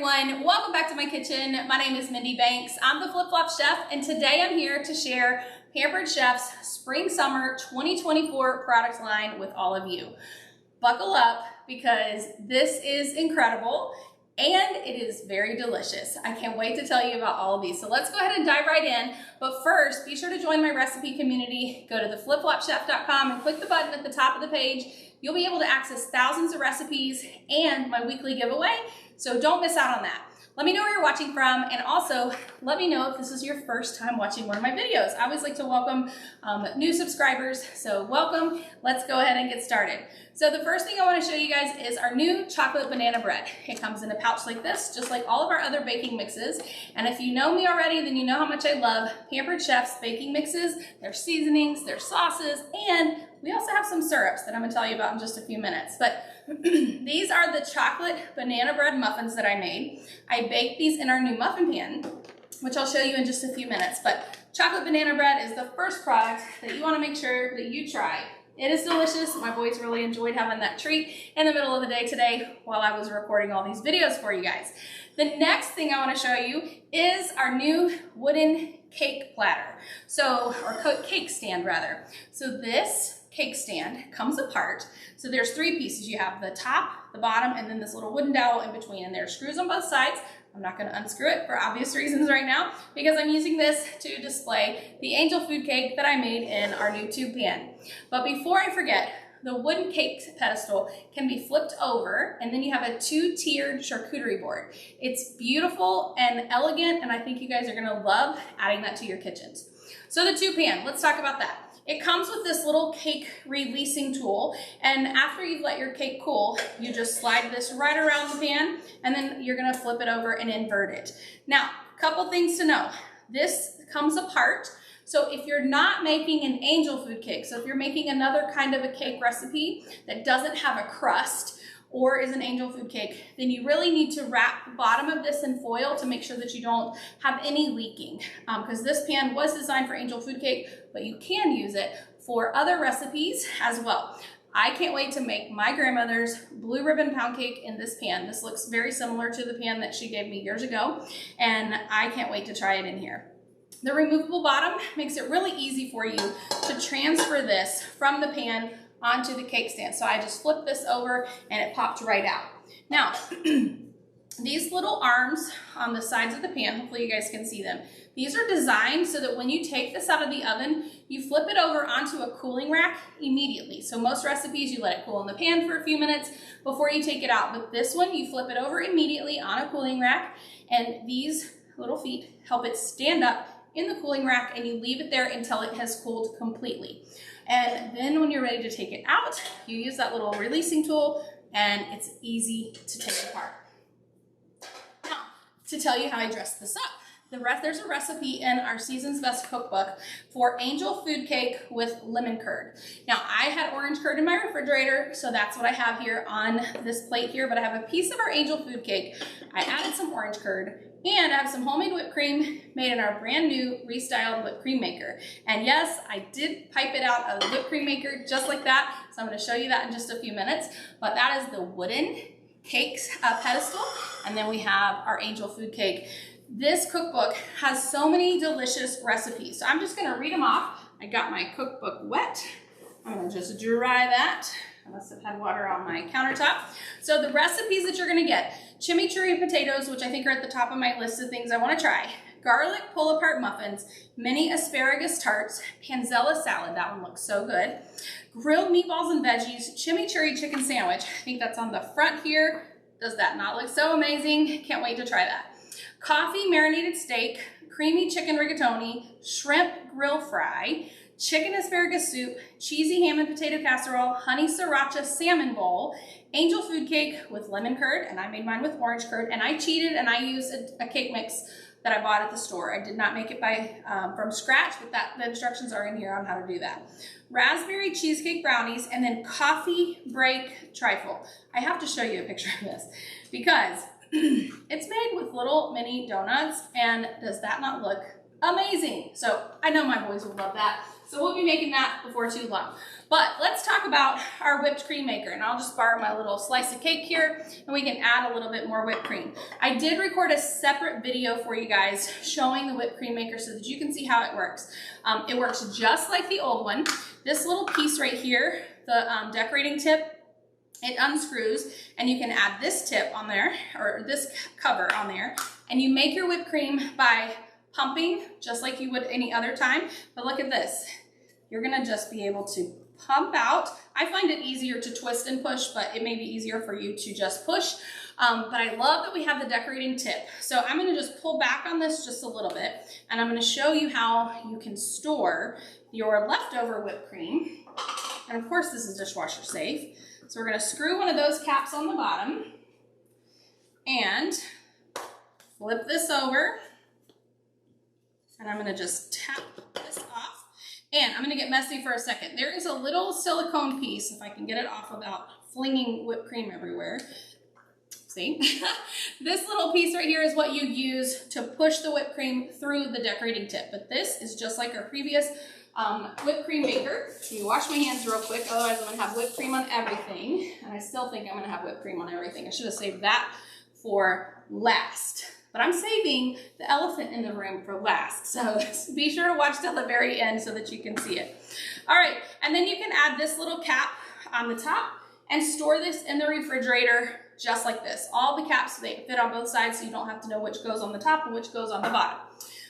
everyone, welcome back to my kitchen. My name is Mindy Banks. I'm the Flip Flop Chef, and today I'm here to share Pampered Chef's Spring Summer 2024 product line with all of you. Buckle up because this is incredible and it is very delicious. I can't wait to tell you about all of these. So let's go ahead and dive right in. But first, be sure to join my recipe community. Go to theflipflopchef.com and click the button at the top of the page. You'll be able to access thousands of recipes and my weekly giveaway. So don't miss out on that. Let me know where you're watching from, and also let me know if this is your first time watching one of my videos. I always like to welcome new subscribers, so welcome. Let's go ahead and get started. So the first thing I want to show you guys is our new chocolate banana bread. It comes in a pouch like this, just like all of our other baking mixes. And if you know me already, then you know how much I love Pampered Chef's baking mixes, their seasonings, their sauces, and we also have some syrups that I'm going to tell you about in just a few minutes. But these are the chocolate banana bread muffins that I made. I baked these in our new muffin pan, which I'll show you in just a few minutes. But chocolate banana bread is the first product that you want to make sure that you try. It is delicious. My boys really enjoyed having that treat in the middle of the day today while I was recording all these videos for you guys. The next thing I want to show you is our new wooden cake platter. Or cake stand rather. So this cake stand comes apart. So there's three pieces. You have the top, the bottom, and then this little wooden dowel in between. And there are screws on both sides. I'm not going to unscrew it for obvious reasons right now because I'm using this to display the angel food cake that I made in our new tube pan. But before I forget, the wooden cake pedestal can be flipped over, and then you have a two-tiered charcuterie board. It's beautiful and elegant, and I think you guys are going to love adding that to your kitchens. So the tube pan, let's talk about that. It comes with this little cake releasing tool, and after you've let your cake cool, you just slide this right around the pan, and then you're gonna flip it over and invert it. Now, a couple things to know. This comes apart, so if you're not making an angel food cake, so if you're making another kind of a cake recipe that doesn't have a crust, or is an angel food cake, then you really need to wrap the bottom of this in foil to make sure that you don't have any leaking. Because this pan was designed for angel food cake, but you can use it for other recipes as well. I can't wait to make my grandmother's blue ribbon pound cake in this pan. This looks very similar to the pan that she gave me years ago, and I can't wait to try it in here. The removable bottom makes it really easy for you to transfer this from the pan onto the cake stand. So I just flipped this over and it popped right out. Now, these little arms on the sides of the pan, hopefully you guys can see them. These are designed so that when you take this out of the oven, you flip it over onto a cooling rack immediately. So most recipes, you let it cool in the pan for a few minutes before you take it out. But this one, you flip it over immediately on a cooling rack, and these little feet help it stand up in the cooling rack, and you leave it there until it has cooled completely. And then when you're ready to take it out, you use that little releasing tool, and it's easy to take apart. Now, to tell you how I dressed this up, there's a recipe in our Season's Best cookbook for angel food cake with lemon curd. Now, I had orange curd in my refrigerator, so that's what I have here on this plate here, but I have a piece of our angel food cake. I added some orange curd, and I have some homemade whipped cream made in our brand new restyled whipped cream maker. And yes, I did pipe it out of the whipped cream maker just like that. So I'm gonna show you that in just a few minutes. But that is the wooden cakes pedestal. And then we have our angel food cake. This cookbook has so many delicious recipes. So I'm just gonna read them off. I got my cookbook wet. I'm gonna just dry that. I must have had water on my countertop. So the recipes that you're gonna get: chimichurri potatoes, which I think are at the top of my list of things I wanna try, garlic pull-apart muffins, mini asparagus tarts, panzella salad, that one looks so good, grilled meatballs and veggies, chimichurri chicken sandwich, I think that's on the front here. Does that not look so amazing? Can't wait to try that. Coffee marinated steak, creamy chicken rigatoni, shrimp grill fry, chicken asparagus soup, cheesy ham and potato casserole, honey sriracha salmon bowl, angel food cake with lemon curd, and I made mine with orange curd, and I cheated and I used a cake mix that I bought at the store. I did not make it from scratch, but the instructions are in here on how to do that. Raspberry cheesecake brownies, and then coffee break trifle. I have to show you a picture of this because it's made with little mini donuts, and does that not look amazing? So I know my boys will love that. So we'll be making that before too long. But let's talk about our whipped cream maker, and I'll just borrow my little slice of cake here and we can add a little bit more whipped cream. I did record a separate video for you guys showing the whipped cream maker so that you can see how it works. It works just like the old one. This little piece right here, the decorating tip, it unscrews and you can add this tip on there, or this cover on there, and you make your whipped cream by pumping just like you would any other time. But look at this. You're gonna just be able to pump out. I find it easier to twist and push, but it may be easier for you to just push. But I love that we have the decorating tip. So I'm gonna just pull back on this just a little bit, and I'm gonna show you how you can store your leftover whipped cream. And of course, this is dishwasher safe. So we're gonna screw one of those caps on the bottom and flip this over. And I'm gonna just tap this off. And I'm gonna get messy for a second. There is a little silicone piece, if I can get it off without flinging whipped cream everywhere. See? This little piece right here is what you use to push the whipped cream through the decorating tip. But this is just like our previous whipped cream maker. Let me wash my hands real quick, otherwise I'm gonna have whipped cream on everything. And I still think I'm gonna have whipped cream on everything. I should have saved that for last. But I'm saving the elephant in the room for last. So be sure to watch till the very end so that you can see it. All right, and then you can add this little cap on the top and store this in the refrigerator just like this. All the caps, they fit on both sides so you don't have to know which goes on the top and which goes on the bottom.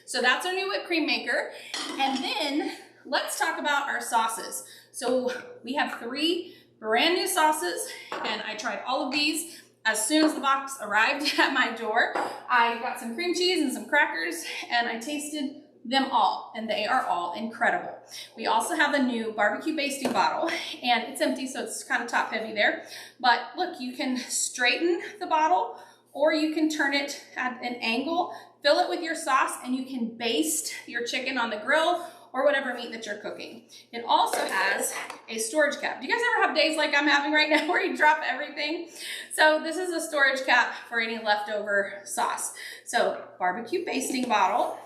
So that's our new whipped cream maker. And then let's talk about our sauces. So we have 3 brand new sauces, and I tried all of these as soon as the box arrived at my door. I got some cream cheese and some crackers, and I tasted them all, and they are all incredible. We also have a new barbecue basting bottle, and it's empty, so it's kind of top heavy there. But look, you can straighten the bottle, or you can turn it at an angle, fill it with your sauce, and you can baste your chicken on the grill or whatever meat that you're cooking. It also has a storage cap. Do you guys ever have days like I'm having right now where you drop everything? So this is a storage cap for any leftover sauce. So barbecue basting bottle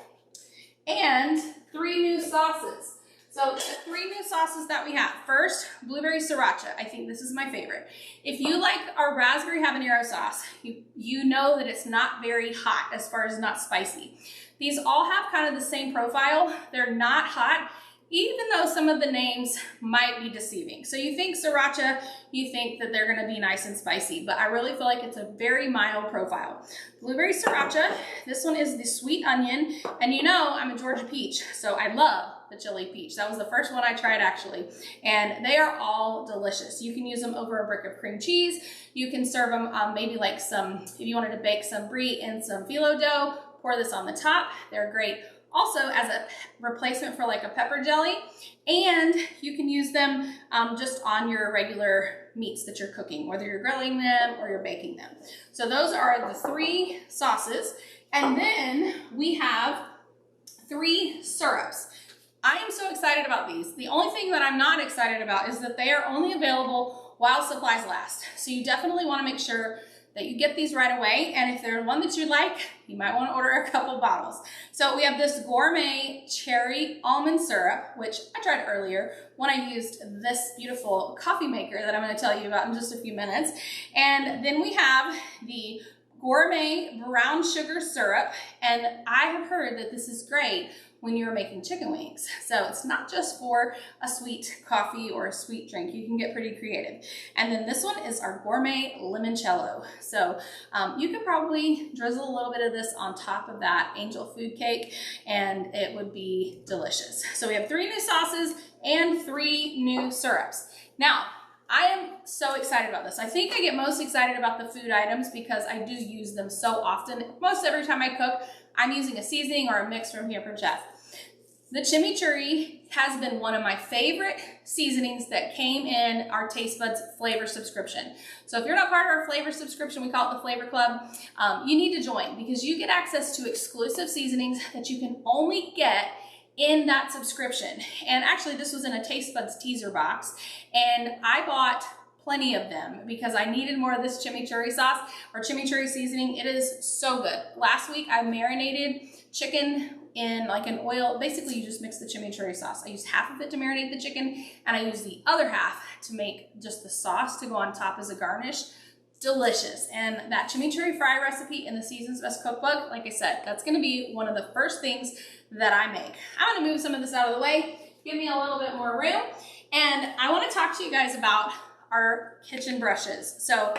and 3 new sauces. So the 3 new sauces that we have. First, blueberry sriracha. I think this is my favorite. If you like our raspberry habanero sauce, you know that it's not very hot as far as not spicy. These all have kind of the same profile. They're not hot, even though some of the names might be deceiving. So you think sriracha, you think that they're gonna be nice and spicy, but I really feel like it's a very mild profile. Blueberry sriracha, this one is the sweet onion, and you know I'm a Georgia peach, so I love the chili peach. That was the first one I tried actually, and they are all delicious. You can use them over a brick of cream cheese. You can serve them maybe like some, if you wanted to bake some brie and some phyllo dough, pour this on the top. They're great also as a replacement for like a pepper jelly, and you can use them just on your regular meats that you're cooking, whether you're grilling them or you're baking them. So those are the 3 sauces, and then we have 3 syrups. I am so excited about these. The only thing that I'm not excited about is that they are only available while supplies last. So you definitely want to make sure that you get these right away, and if there's one that you like, you might want to order a couple bottles. So we have this gourmet cherry almond syrup, which I tried earlier when I used this beautiful coffee maker that I'm going to tell you about in just a few minutes. And then we have the gourmet brown sugar syrup, and I have heard that this is great when you're making chicken wings. So it's not just for a sweet coffee or a sweet drink. You can get pretty creative. And then this one is our gourmet limoncello. So you could probably drizzle a little bit of this on top of that angel food cake, and it would be delicious. So we have 3 new sauces and 3 new syrups. Now, I am so excited about this. I think I get most excited about the food items because I do use them so often. Most every time I cook, I'm using a seasoning or a mix from Pampered Chef. The chimichurri has been one of my favorite seasonings that came in our Taste Buds flavor subscription. So if you're not part of our flavor subscription, we call it the Flavor Club, you need to join because you get access to exclusive seasonings that you can only get in that subscription. And actually this was in a Taste Buds teaser box, and I bought plenty of them because I needed more of this chimichurri sauce or chimichurri seasoning. It is so good. Last week I marinated chicken in like an oil. Basically you just mix the chimichurri sauce. I used half of it to marinate the chicken and I used the other half to make just the sauce to go on top as a garnish. Delicious. And that chimichurri fry recipe in the Season's Best Cookbook, like I said, that's going to be one of the first things that I make. I'm going to move some of this out of the way, give me a little bit more room, and I want to talk to you guys about our kitchen brushes. So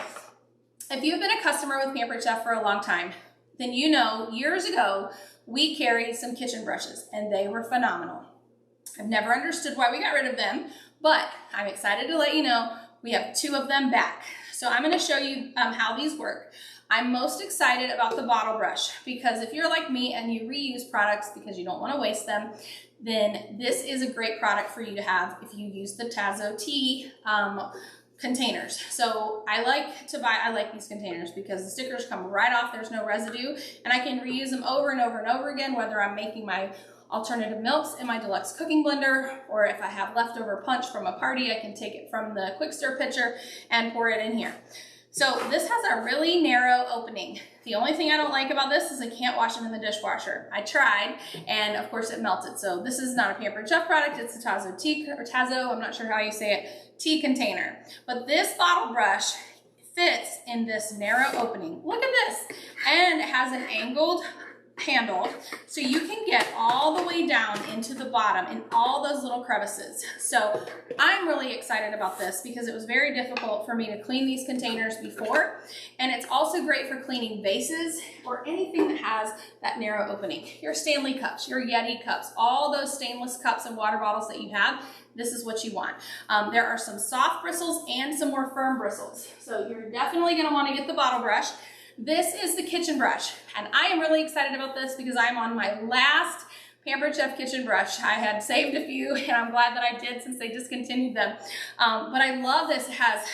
if you've been a customer with Pampered Chef for a long time, then you know years ago we carried some kitchen brushes and they were phenomenal. I've never understood why we got rid of them, but I'm excited to let you know we have 2 of them back. So I'm going to show you how these work. I'm most excited about the bottle brush because if you're like me and you reuse products because you don't want to waste them, then this is a great product for you to have if you use the Tazo tea containers. So I like these containers because the stickers come right off, there's no residue, and I can reuse them over and over and over again, whether I'm making my alternative milks in my Deluxe cooking blender, or if I have leftover punch from a party, I can take it from the quick stir pitcher and pour it in here. So this has a really narrow opening. The only thing I don't like about this is I can't wash them in the dishwasher. I tried, and of course it melted. So this is not a Pampered Chef product, it's a Tazo tea, or Tazo, I'm not sure how you say it, tea container. But this bottle brush fits in this narrow opening. Look at this. And it has an angled handle, so you can get all the way down into the bottom in all those little crevices. So I'm really excited about this because it was very difficult for me to clean these containers before, and it's also great for cleaning vases or anything that has that narrow opening. Your Stanley cups, your Yeti cups, all those stainless cups and water bottles that you have, this is what you want. There are some soft bristles and some more firm bristles, so you're definitely going to want to get the bottle brush. This is the kitchen brush, and I am really excited about this because I'm on my last Pampered Chef kitchen brush. I had saved a few, and I'm glad that I did since they discontinued them. But I love this. It has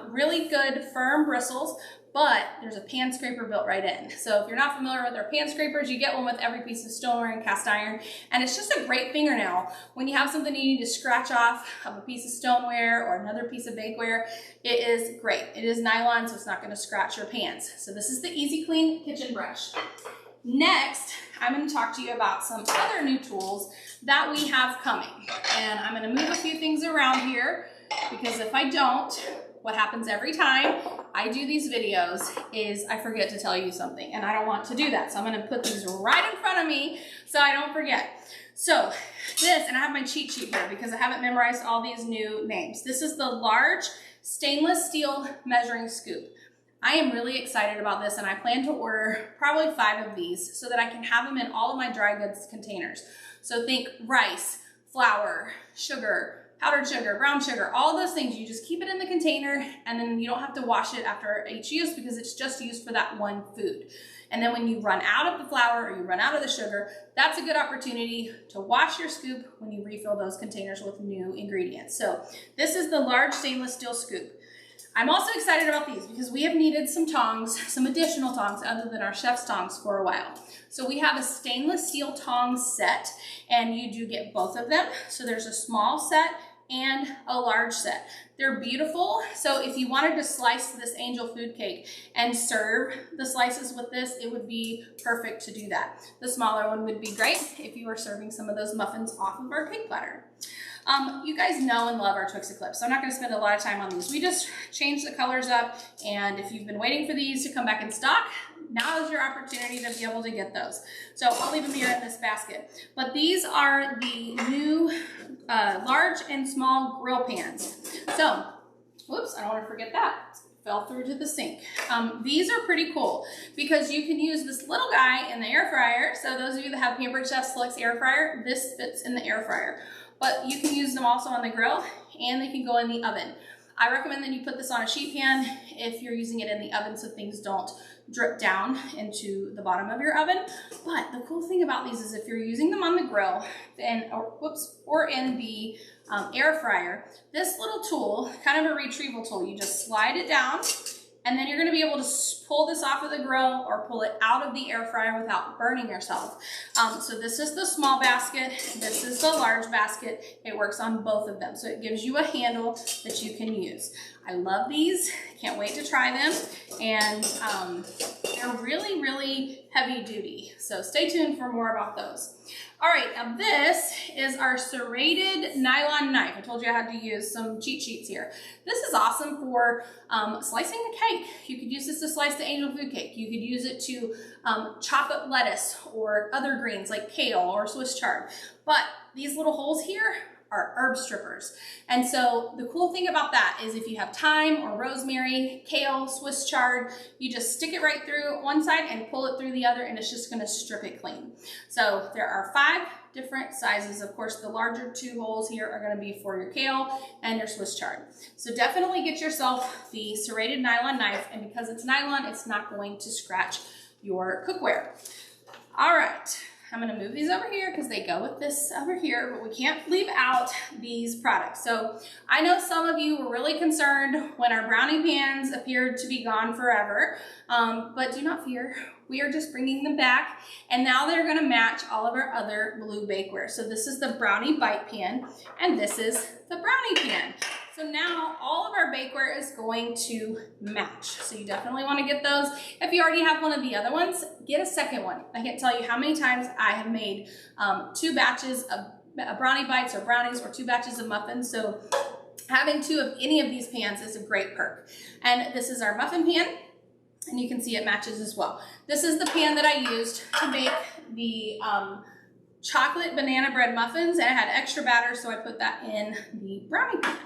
really good firm bristles, but there's a pan scraper built right in. So if you're not familiar with our pan scrapers, you get one with every piece of stoneware and cast iron, and it's just a great fingernail. When you have something you need to scratch off of a piece of stoneware or another piece of bakeware, it is great. It is nylon, so it's not gonna scratch your pans. So this is the Easy Clean kitchen brush. Next, I'm going to talk to you about some other new tools that we have coming. And I'm going to move a few things around here because if I don't, what happens every time I do these videos is I forget to tell you something, and I don't want to do that. So I'm going to put these right in front of me so I don't forget. So this, and I have my cheat sheet here because I haven't memorized all these new names. This is the large stainless steel measuring scoop. I am really excited about this, and I plan to order probably 5 of these so that I can have them in all of my dry goods containers. So think rice, flour, sugar, powdered sugar, brown sugar, all those things. You just keep it in the container, and then you don't have to wash it after each use because it's just used for that one food. And then when you run out of the flour or you run out of the sugar, that's a good opportunity to wash your scoop when you refill those containers with new ingredients. So this is the large stainless steel scoop. I'm also excited about these because we have needed some tongs, some additional tongs other than our chef's tongs for a while. So we have a stainless steel tongs set, and you do get both of them. So there's a small set and a large set. They're beautiful. So if you wanted to slice this angel food cake and serve the slices with this, it would be perfect to do that. The smaller one would be great if you were serving some of those muffins off of our cake platter. You guys know and love our Twix Eclipse, so I'm not going to spend a lot of time on these. We just changed the colors up, and if you've been waiting for these to come back in stock, now is your opportunity to be able to get those. So I'll leave them here in this basket. But these are the new large and small grill pans. So, whoops, I don't want to forget that. Fell through to the sink. These are pretty cool because you can use this little guy in the air fryer. So those of you that have Pampered Chef Deluxe air fryer, this fits in the air fryer. But you can use them also on the grill, and they can go in the oven. I recommend that you put this on a sheet pan if you're using it in the oven so things don't drip down into the bottom of your oven. But the cool thing about these is if you're using them on the grill or in the air fryer, this little tool, kind of a retrieval tool, you just slide it down And then you're gonna be able to pull this off of the grill or pull it out of the air fryer without burning yourself. So this is the small basket, this is the large basket. It works on both of them. So it gives you a handle that you can use. I love these, can't wait to try them. And they're really, really heavy duty. So stay tuned for more about those. All right, now this is our serrated nylon knife. I told you I had to use some cheat sheets here. This is awesome for slicing a cake. You could use this to slice the angel food cake. You could use it to chop up lettuce or other greens like kale or Swiss chard. But these little holes here are herb strippers. And so the cool thing about that is if you have thyme or rosemary, kale, Swiss chard, you just stick it right through one side and pull it through the other, and it's just gonna strip it clean. So there are 5 different sizes. Of course, the larger 2 holes here are gonna be for your kale and your Swiss chard. So definitely get yourself the serrated nylon knife, and because it's nylon, it's not going to scratch your cookware. All right. I'm gonna move these over here because they go with this over here, but we can't leave out these products. So I know some of you were really concerned when our brownie pans appeared to be gone forever, but do not fear. We are just bringing them back, and now they're gonna match all of our other blue bakeware. So this is the brownie bite pan, and this is the brownie pan. So now all of our bakeware is going to match. So you definitely want to get those. If you already have one of the other ones, get a second one. I can't tell you how many times I have made 2 batches of brownie bites or brownies or 2 batches of muffins. So having 2 of any of these pans is a great perk. And this is our muffin pan, and you can see it matches as well. This is the pan that I used to make the chocolate banana bread muffins, and it had extra batter, so I put that in the brownie pan.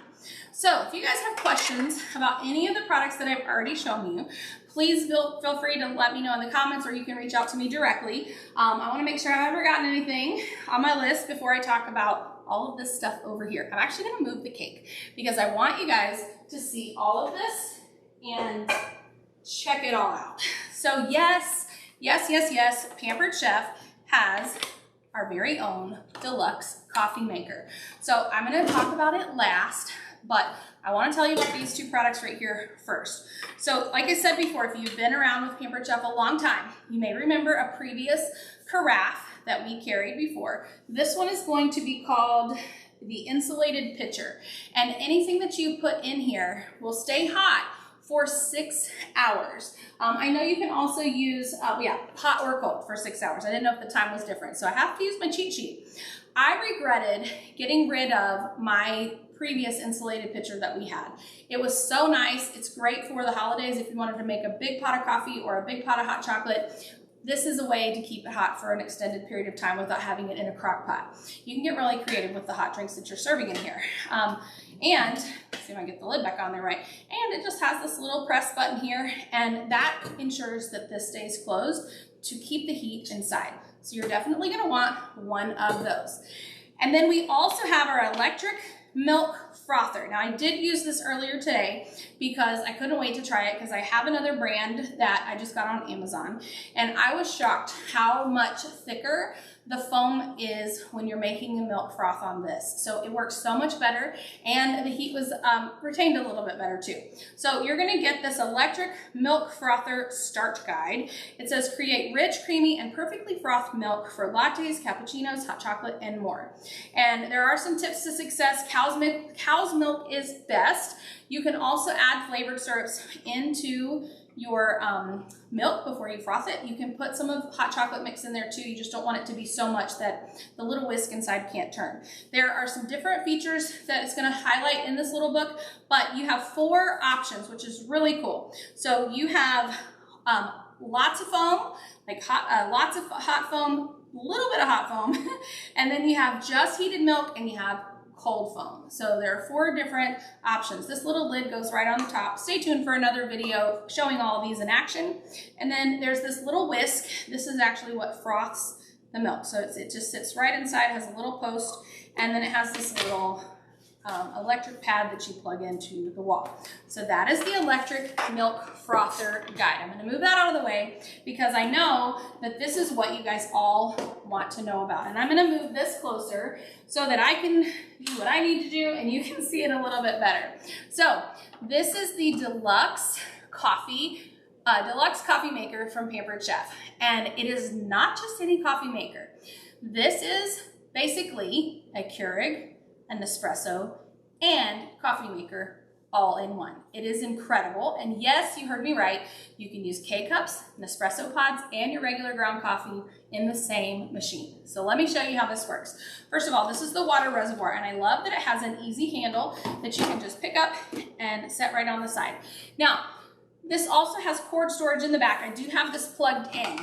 So if you guys have questions about any of the products that I've already shown you, please feel free to let me know in the comments, or you can reach out to me directly. I want to make sure I haven't forgotten anything on my list before I talk about all of this stuff over here. I'm actually going to move the cake because I want you guys to see all of this and check it all out. So yes, Pampered Chef has our very own deluxe coffee maker. So I'm going to talk about it last, but I want to tell you about these 2 products right here first. So like I said before, if you've been around with Pampered Chef a long time, you may remember a previous carafe that we carried before. This one is going to be called the insulated pitcher, and anything that you put in here will stay hot for 6 hours. I know you can also use, hot or cold for 6 hours. I didn't know if the time was different, so I have to use my cheat sheet. I regretted getting rid of my previous insulated pitcher that we had. It was so nice. It's great for the holidays if you wanted to make a big pot of coffee or a big pot of hot chocolate. This is a way to keep it hot for an extended period of time without having it in a crock pot. You can get really creative with the hot drinks that you're serving in here. And see if I can get the lid back on there right. And it just has this little press button here, and that ensures that this stays closed to keep the heat inside. So you're definitely gonna want one of those. And then we also have our electric milk frother. Now I did use this earlier today because I couldn't wait to try it because I have another brand that I just got on Amazon, and I was shocked how much thicker the foam is when you're making a milk froth on this. So it works so much better, and the heat was retained a little bit better too. So you're gonna get this electric milk frother start guide. It says create rich, creamy, and perfectly frothed milk for lattes, cappuccinos, hot chocolate, and more. And there are some tips to success. Cow's milk is best. You can also add flavored syrups into your milk before you froth it. You can put some of hot chocolate mix in there too. You just don't want it to be so much that the little whisk inside can't turn. There are some different features that it's gonna highlight in this little book, but you have 4 options, which is really cool. So you have lots of foam, like lots of hot foam, a little bit of hot foam, and then you have just heated milk, and you have cold foam. So there are 4 different options. This little lid goes right on the top. Stay tuned for another video showing all of these in action. And then there's this little whisk. This is actually what froths the milk. So it just sits right inside, has a little post, and then it has this little electric pad that you plug into the wall. So that is the electric milk frother guide. I'm going to move that out of the way because I know that this is what you guys all want to know about. And I'm going to move this closer so that I can do what I need to do and you can see it a little bit better. So this is the Deluxe coffee, deluxe coffee maker from Pampered Chef. And it is not just any coffee maker. This is basically a Keurig, an Nespresso, and coffee maker all in one. It is incredible. And yes, you heard me right. You can use K-Cups, Nespresso pods, and your regular ground coffee in the same machine. So let me show you how this works. First of all, this is the water reservoir, and I love that it has an easy handle that you can just pick up and set right on the side. Now, this also has cord storage in the back. I do have this plugged in.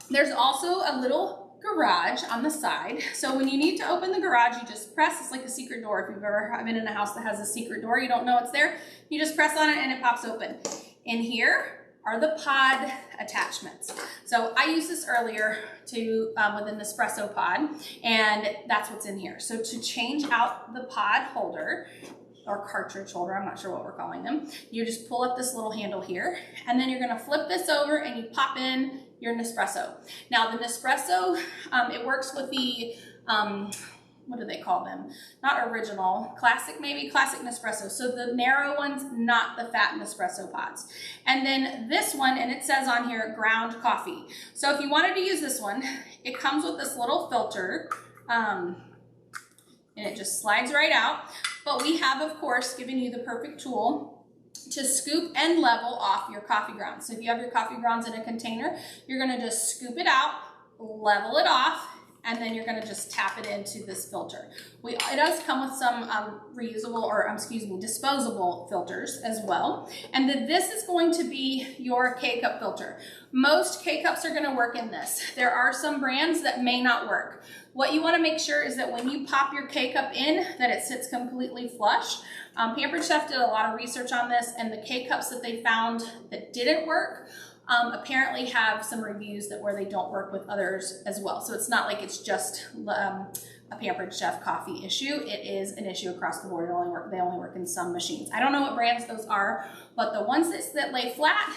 There's also a little garage on the side. So when you need to open the garage, you just press. It's like a secret door. If you've ever been in a house that has a secret door, you don't know it's there. You just press on it and it pops open. In here are the pod attachments. So I used this earlier to with an espresso pod, and that's what's in here. So to change out the pod holder, or cartridge holder, I'm not sure what we're calling them, you just pull up this little handle here, and then you're gonna flip this over and you pop in your Nespresso. Now the Nespresso, it works with the, what do they call them? Not original, classic maybe, classic Nespresso. So the narrow ones, not the fat Nespresso pods. And then this one, and it says on here, ground coffee. So if you wanted to use this one, it comes with this little filter, and it just slides right out. But we have, of course, given you the perfect tool to scoop and level off your coffee grounds. So if you have your coffee grounds in a container, you're gonna just scoop it out, level it off, and then you're gonna just tap it into this filter. It does come with some reusable, or disposable filters as well. And then this is going to be your K-Cup filter. Most K-Cups are gonna work in this. There are some brands that may not work. What you wanna make sure is that when you pop your K-Cup in, that it sits completely flush. Pampered Chef did a lot of research on this, and the K-Cups that they found that didn't work apparently have some reviews where they don't work with others as well. So it's not like it's just a Pampered Chef coffee issue. It is an issue across the board. They only work in some machines. I don't know what brands those are, but the ones that lay flat,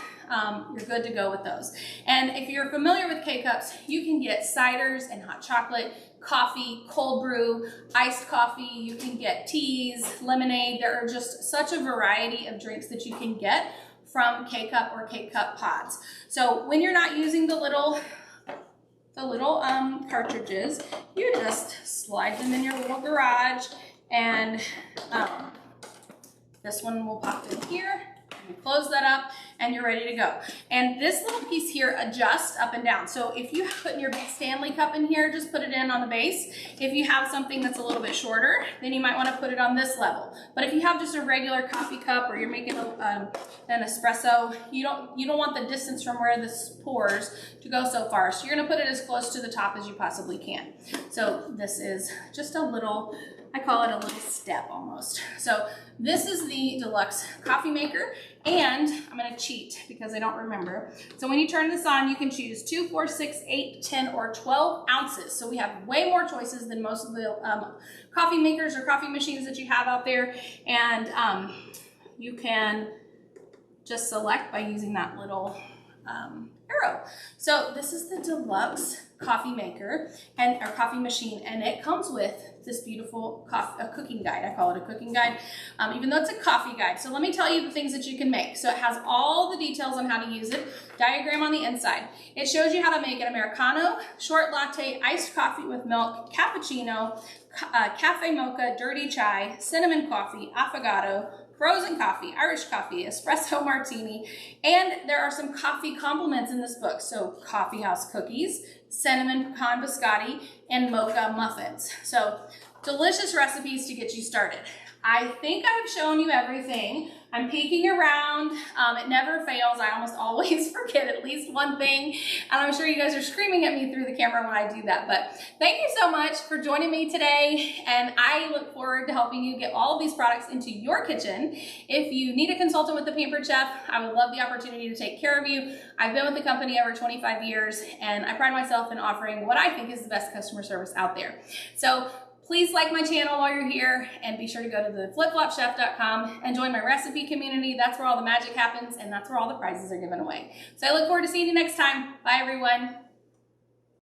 you're good to go with those. And if you're familiar with K-Cups, you can get ciders and hot chocolate, coffee, cold brew, iced coffee. You can get teas, lemonade. There are just such a variety of drinks that you can get from K-Cup or K-Cup pods. So when you're not using the little cartridges, you just slide them in your little garage, and this one will pop in here. You close that up and you're ready to go. And this little piece here adjusts up and down. So if you put your big Stanley cup in here, just put it in on the base. If you have something that's a little bit shorter, then you might want to put it on this level. But if you have just a regular coffee cup, or you're making an espresso, you don't want the distance from where this pours to go so far. So you're going to put it as close to the top as you possibly can. So this is just a little, I call it a little step almost. So this is the deluxe coffee maker, and I'm gonna cheat because I don't remember. So when you turn this on, you can choose 2, 4, 6, 8, 10, or 12 ounces. So we have way more choices than most of the coffee makers or coffee machines that you have out there. And you can just select by using that little arrow. So this is the deluxe coffee maker and our coffee machine, and it comes with this beautiful cooking guide. I call it a cooking guide, even though it's a coffee guide. So let me tell you the things that you can make. So it has all the details on how to use it, diagram on the inside. It shows you how to make an Americano, short latte, iced coffee with milk, cappuccino, cafe mocha, dirty chai, cinnamon coffee, affogato, frozen coffee, Irish coffee, espresso martini, and there are some coffee complements in this book. So coffee house cookies, cinnamon pecan biscotti, and mocha muffins. So delicious recipes to get you started. I think I've shown you everything. I'm peeking around. It never fails. I almost always forget at least one thing. And I'm sure you guys are screaming at me through the camera when I do that. But thank you so much for joining me today. And I look forward to helping you get all of these products into your kitchen. If you need a consultant with the Pampered Chef, I would love the opportunity to take care of you. I've been with the company over 25 years, and I pride myself in offering what I think is the best customer service out there. So please like my channel while you're here, and be sure to go to the flipflopchef.com and join my recipe community. That's where all the magic happens, and that's where all the prizes are given away. So I look forward to seeing you next time. Bye, everyone.